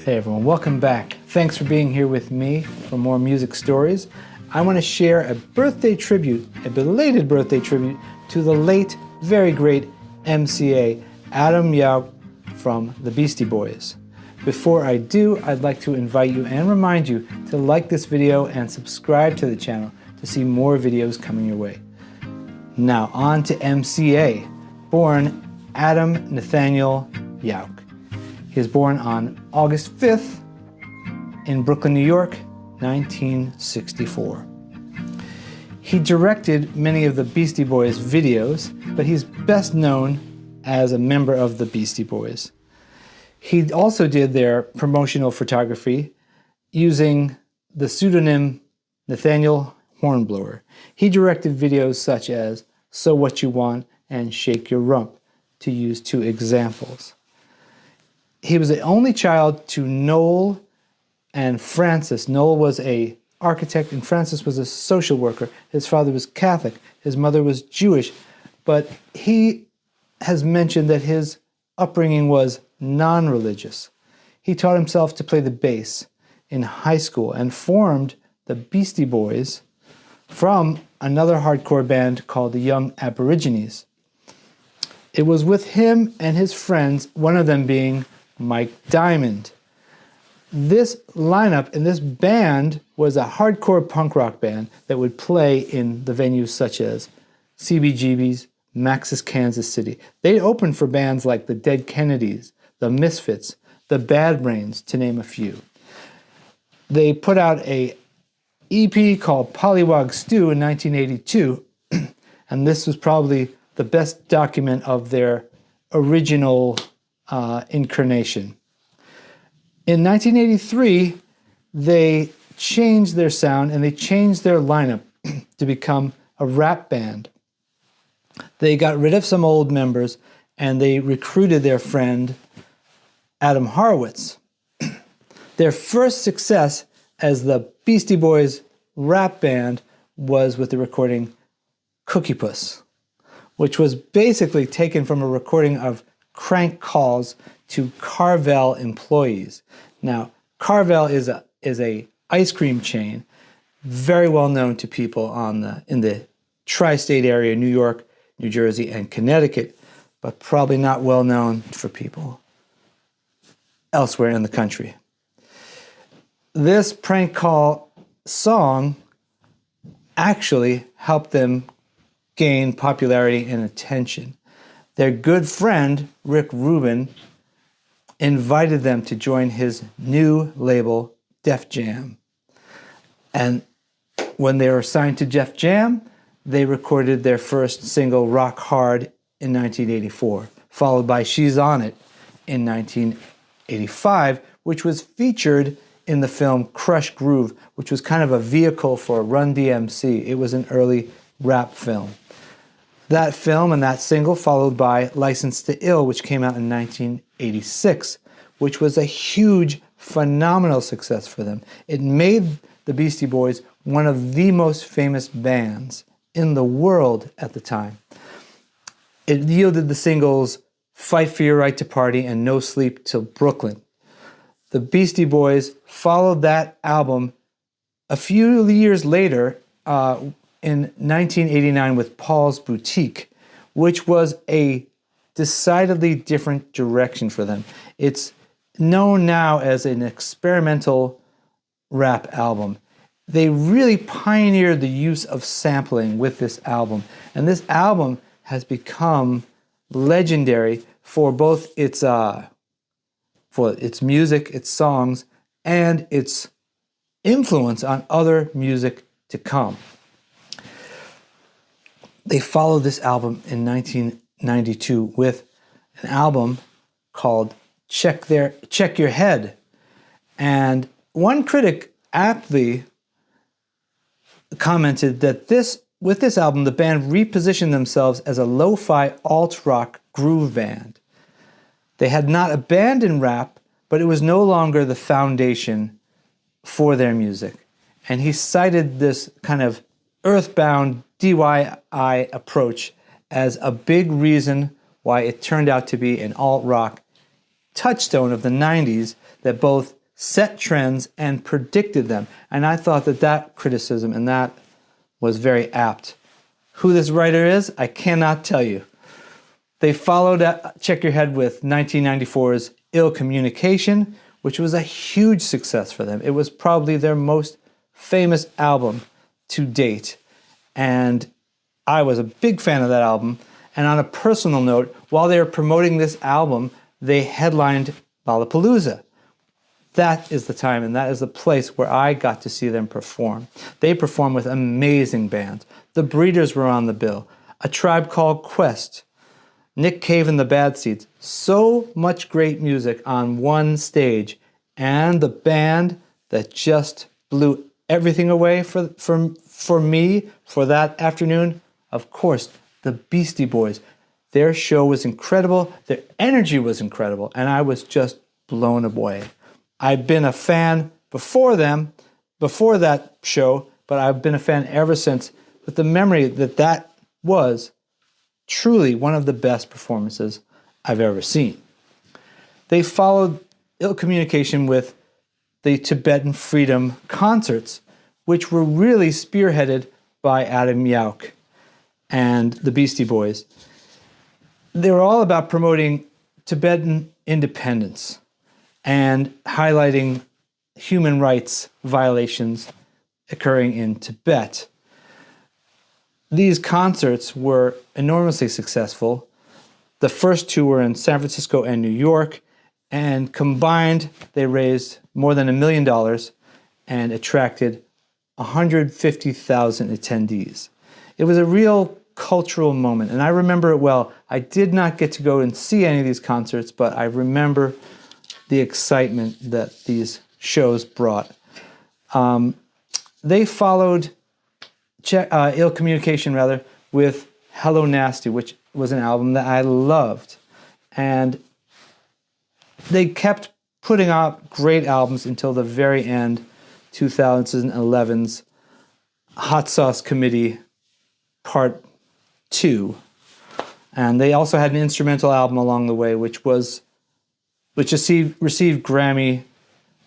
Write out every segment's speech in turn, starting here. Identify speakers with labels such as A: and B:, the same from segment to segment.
A: Hey everyone, welcome back. Thanks for being here with me for more music stories. I want to share a birthday tribute, a belated birthday tribute to the late, very great MCA, Adam Yauch from the Beastie Boys. Before I do, I'd like to invite you and remind you to like this video and subscribe to the channel to see more videos coming your way. Now on to MCA, born Adam Nathaniel Yauch. He was born on August 5th in Brooklyn, New York, 1964. He directed many of the Beastie Boys videos, but he's best known as a member of the Beastie Boys. He also did their promotional photography using the pseudonym Nathaniel Hornblower. He directed videos such as So What You Want and Shake Your Rump, to use two examples. He was the only child to Noel and Frances. Noel was an architect and Frances was a social worker. His father was Catholic, his mother was Jewish, but he has mentioned that his upbringing was non-religious. He taught himself to play the bass in high school and formed the Beastie Boys from another hardcore band called the Young Aborigines. It was with him and his friends, one of them being Mike Diamond. This lineup and this band was a hardcore punk rock band that would play in the venues such as CBGB's, Max's Kansas City. They opened for bands like the Dead Kennedys, the Misfits, the Bad Brains, to name a few. They put out a EP called Pollywog Stew in 1982, and this was probably the best document of their original incarnation. In 1983, they changed their sound and they changed their lineup to become a rap band. They got rid of some old members and they recruited their friend Adam Horowitz. Their first success as the Beastie Boys rap band was with the recording Cookie Puss, which was basically taken from a recording of crank calls to Carvel employees. Now, Carvel is a ice cream chain, very well known to people in the tri-state area, New York, New Jersey, and Connecticut, but probably not well known for people elsewhere in the country. This prank call song actually helped them gain popularity and attention. Their good friend, Rick Rubin, invited them to join his new label, Def Jam. And when they were signed to Def Jam, they recorded their first single, Rock Hard, in 1984, followed by She's On It in 1985, which was featured in the film Crush Groove, which was kind of a vehicle for Run DMC. It was an early rap film. That film and that single followed by License to Ill, which came out in 1986, which was a huge, phenomenal success for them. It made the Beastie Boys one of the most famous bands in the world at the time. It yielded the singles Fight for Your Right to Party and No Sleep Till Brooklyn. The Beastie Boys followed that album a few years later in 1989 with Paul's Boutique, which was a decidedly different direction for them. It's known now as an experimental rap album. They really pioneered the use of sampling with this album, and this album has become legendary for both its music, its songs, and its influence on other music to come. They followed this album in 1992 with an album called Check Your Head. And one critic aptly commented that with this album, the band repositioned themselves as a lo-fi alt-rock groove band. They had not abandoned rap, but it was no longer the foundation for their music. And he cited this kind of earthbound DIY approach as a big reason why it turned out to be an alt-rock touchstone of the 90s that both set trends and predicted them. And I thought that criticism and that was very apt. Who this writer is, I cannot tell you. They followed Check Your Head with 1994's Ill Communication, which was a huge success for them. It was probably their most famous album to date. And I was a big fan of that album. And on a personal note, while they were promoting this album, they headlined Lalapalooza. That is the time and that is the place where I got to see them perform. They performed with amazing bands. The Breeders were on the bill, A Tribe Called Quest, Nick Cave and the Bad Seeds. So much great music on one stage. And the band that just blew everything away for me for that afternoon, of course, the Beastie Boys. Their show was incredible, their energy was incredible, and I was just blown away. I've been a fan before that show, but I've been a fan ever since, with the memory that was truly one of the best performances I've ever seen. They followed Ill Communication with the Tibetan Freedom concerts, which were really spearheaded by Adam Yauch and the Beastie Boys. They were all about promoting Tibetan independence and highlighting human rights violations occurring in Tibet. These concerts were enormously successful. The first two were in San Francisco and New York, and combined they raised more than $1 million and attracted 150,000 attendees. It was a real cultural moment, and I remember it well. I did not get to go and see any of these concerts, but I remember the excitement that these shows brought. They followed Ill Communication with Hello Nasty, which was an album that I loved. And they kept putting out great albums until the very end, 2011's Hot Sauce Committee Part 2. And they also had an instrumental album along the way, which received Grammy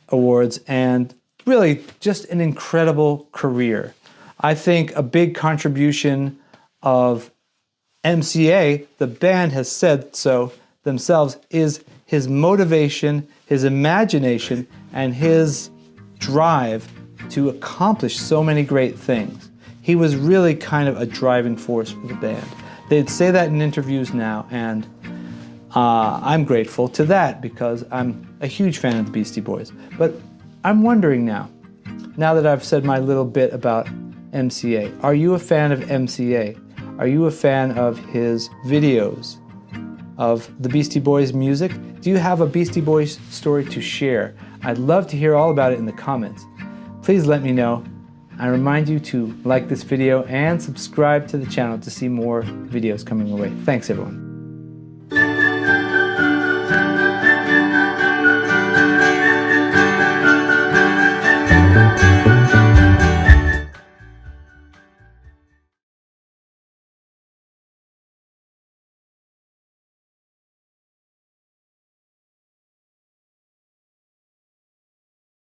A: awards and really just an incredible career. I think a big contribution of MCA, the band has said so themselves, is his motivation, his imagination, and his drive to accomplish so many great things. He was really kind of a driving force for the band. They'd say that in interviews now, and I'm grateful to that because I'm a huge fan of the Beastie Boys. But I'm wondering now that I've said my little bit about MCA, are you a fan of MCA? Are you a fan of his videos, of the Beastie Boys music? Do you have a Beastie Boys story to share? I'd love to hear all about it in the comments. Please let me know. I remind you to like this video and subscribe to the channel to see more videos coming your way. Thanks, everyone.